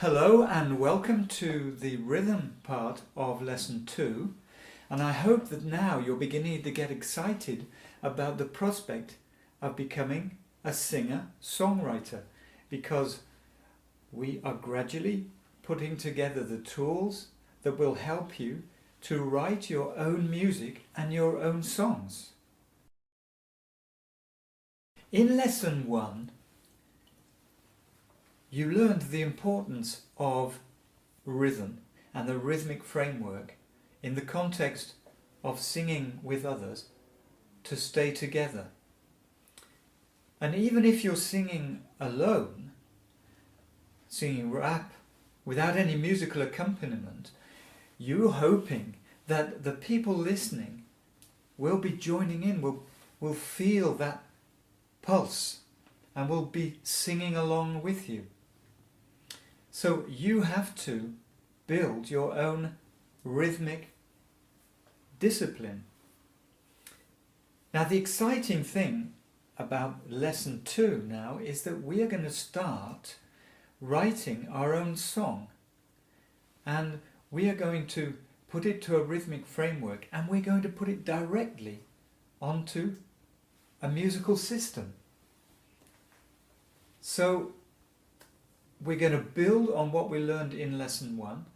Hello and welcome to the rhythm part of lesson 2, and I hope that now you're beginning to get excited about the prospect of becoming a singer-songwriter, because we are gradually putting together the tools that will help you to write your own music and your own songs. In lesson 1, you learned the importance of rhythm and the rhythmic framework in the context of singing with others to stay together. And even if you're singing alone, singing rap without any musical accompaniment, you're hoping that the people listening will be joining in, will feel that pulse and will be singing along with you. So you have to build your own rhythmic discipline. Now the exciting thing about lesson 2 now is that we are going to start writing our own song, and we are going to put it to a rhythmic framework, and we're going to put it directly onto a musical system. So we're going to build on what we learned in lesson 1,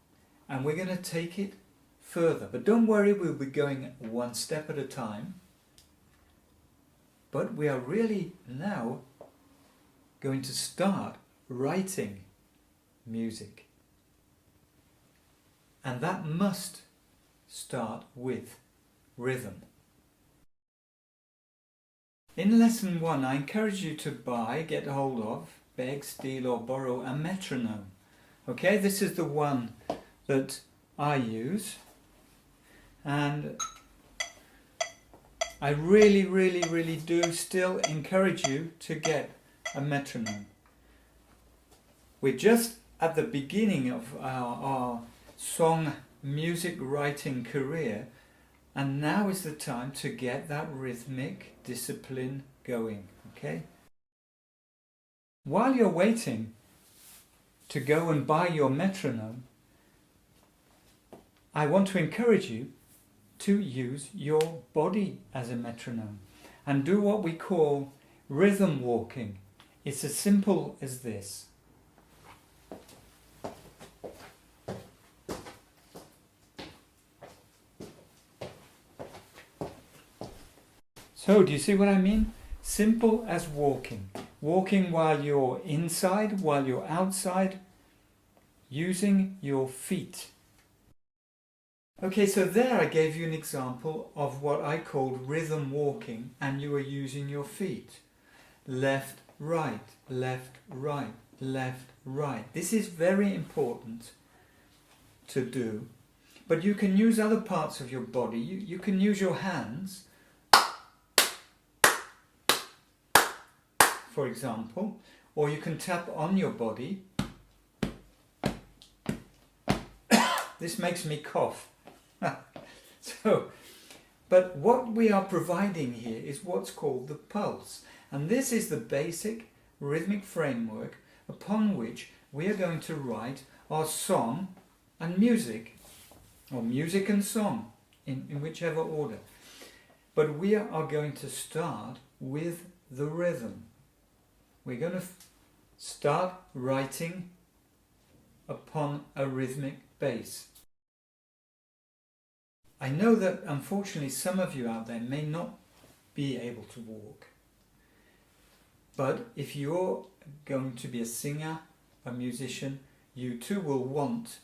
and we're going to take it further. But don't worry, we'll be going one step at a time. But we are really now going to start writing music. And that must start with rhythm. In lesson 1, I encourage you to get hold of, beg, steal or borrow a metronome. Okay, this is the one that I use, and I really do still encourage you to get a metronome. We're just at the beginning of our song music writing career, and now is the time to get that rhythmic discipline going. Okay? While you're waiting to go and buy your metronome, I want to encourage you to use your body as a metronome and do what we call rhythm walking. It's as simple as this. So, do you see what I mean? Simple as walking. Walking while you're inside, while you're outside, using your feet. Okay, so there I gave you an example of what I called rhythm walking, and you were using your feet. Left, right, left, right, left, right. This is very important to do, but you can use other parts of your body. You can use your hands, for example, or you can tap on your body. This makes me cough. But what we are providing here is what's called the pulse, and this is the basic rhythmic framework upon which we are going to write our song and music, or music and song, in whichever order. But we are going to start with the rhythm. We're going to start writing upon a rhythmic base. I know that unfortunately some of you out there may not be able to walk, but if you're going to be a singer, a musician, you too will want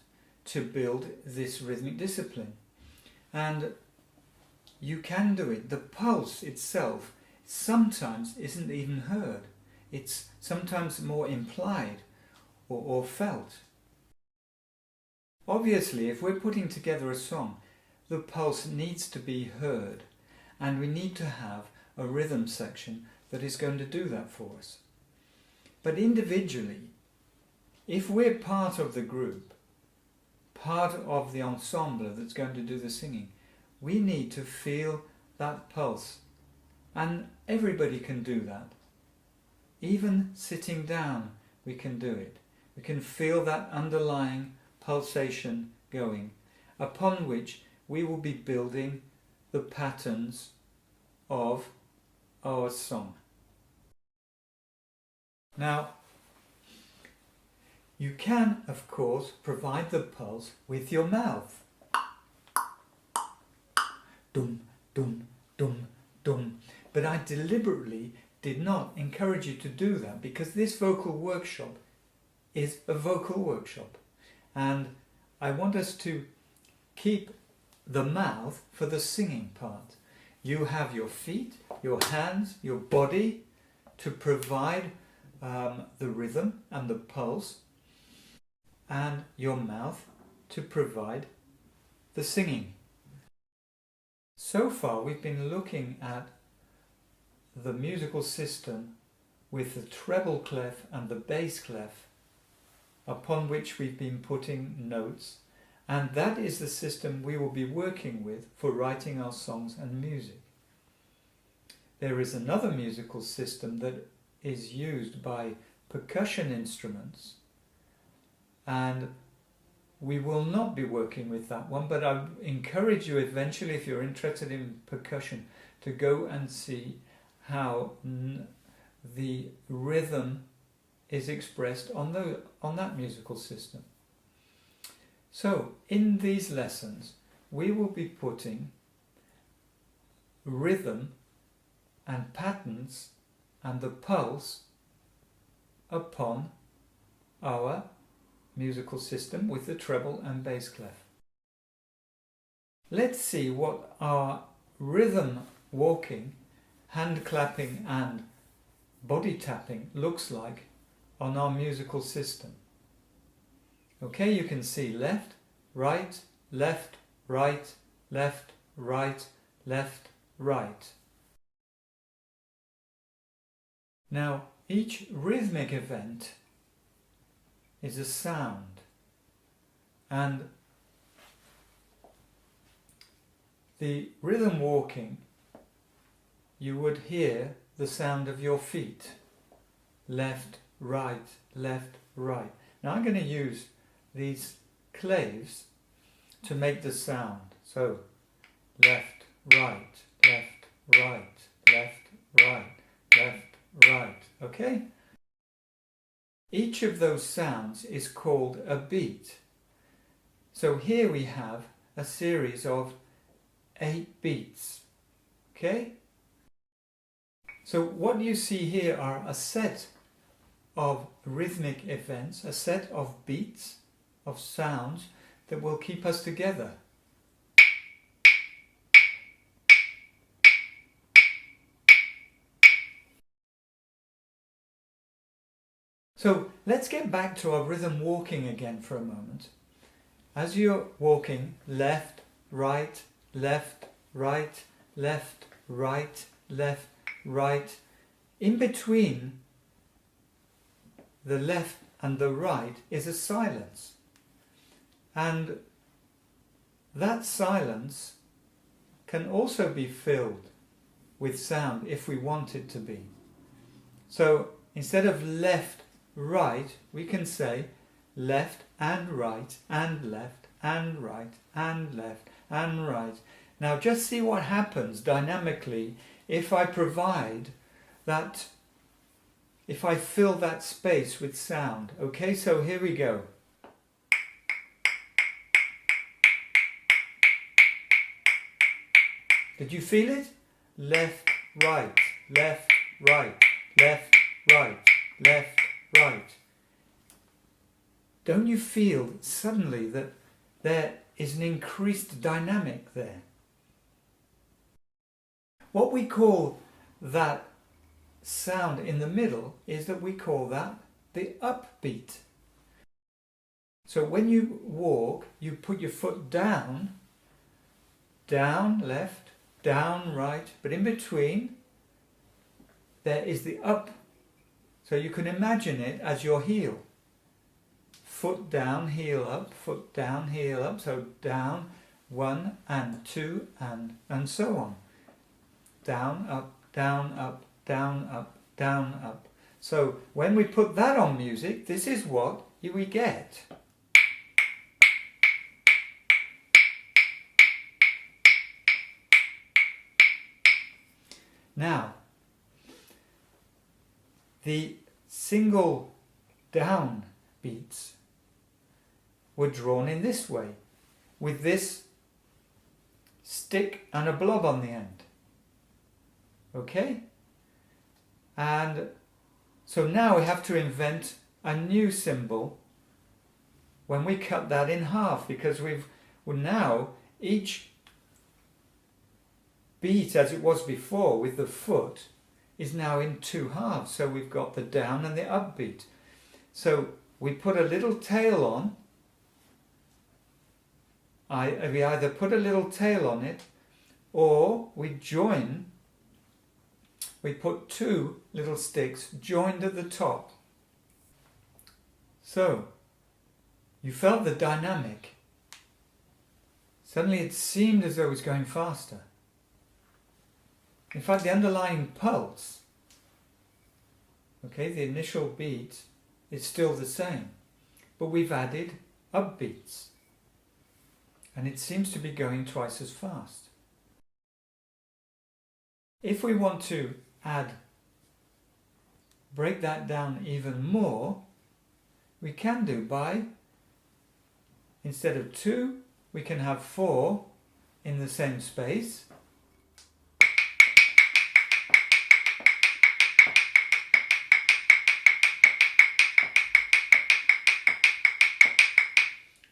to build this rhythmic discipline, and you can do it. The pulse itself sometimes isn't even heard. It's sometimes more implied or felt. Obviously, if we're putting together a song, the pulse needs to be heard, and we need to have a rhythm section that is going to do that for us. But individually, if we're part of the group, part of the ensemble that's going to do the singing, we need to feel that pulse, and everybody can do that. Even sitting down, we can do it. We can feel that underlying pulsation going, upon which we will be building the patterns of our song. Now, you can, of course, provide the pulse with your mouth. Dum, dum, dum, dum. But I deliberately did not encourage you to do that, because this vocal workshop is a vocal workshop. And I want us to keep the mouth for the singing part. You have your feet, your hands, your body to provide the rhythm and the pulse, and your mouth to provide the singing. So far we've been looking at the musical system with the treble clef and the bass clef upon which we've been putting notes, and that is the system we will be working with for writing our songs and music. There is another musical system that is used by percussion instruments, and we will not be working with that one, but I encourage you eventually, if you're interested in percussion, to go and see how the rhythm is expressed on that musical system. So in these lessons we will be putting rhythm and patterns and the pulse upon our musical system with the treble and bass clef. Let's see what our rhythm walking, hand clapping and body tapping looks like on our musical system. Okay, you can see left, right, left, right, left, right, left, right. Now, each rhythmic event is a sound, and the rhythm walking, you would hear the sound of your feet. Left, right, left, right. Now I'm going to use these claves to make the sound. So left, right, left, right, left, right, left, right. Okay? Each of those sounds is called a beat. So here we have a series of 8 beats. Okay? So what you see here are a set of rhythmic events, a set of beats, of sounds that will keep us together. So let's get back to our rhythm walking again for a moment. As you're walking left, right, left, right, left, right, left, right, in between the left and the right is a silence, and that silence can also be filled with sound if we want it to be. So instead of left, right, we can say left and right and left and right and left and right. Now just see what happens dynamically if I provide that, if I fill that space with sound. Okay, so here we go. Did you feel it? Left, right, left, right, left, right, left, right. Don't you feel suddenly that there is an increased dynamic there? What we call that sound in the middle is that we call that the upbeat. So when you walk, you put your foot down, down left, down right, but in between there is the up. So you can imagine it as your heel. Foot down, heel up, foot down, heel up. So down, 1 and 2 and so on. Down, up, down, up, down, up, down, up. So when we put that on music, this is what we get now the single down beats were drawn in this way, with this stick and a blob on the end. Okay? And so now we have to invent a new symbol when we cut that in half, because now each beat, as it was before with the foot, is now in two halves. So we've got the down and the up beat. So we put a little tail on. We either put a little tail on it, or we put two little sticks joined at the top. So you felt the dynamic. Suddenly it seemed as though it was going faster. In fact, the underlying pulse, okay, the initial beat is still the same, but we've added upbeats, and it seems to be going twice as fast. If we want to break that down even more, we can do by, instead of 2, we can have 4 in the same space.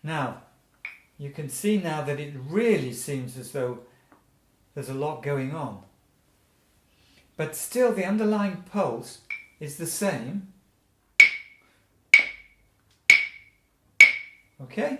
Now, you can see now that it really seems as though there's a lot going on. But still the underlying pulse is the same. Okay?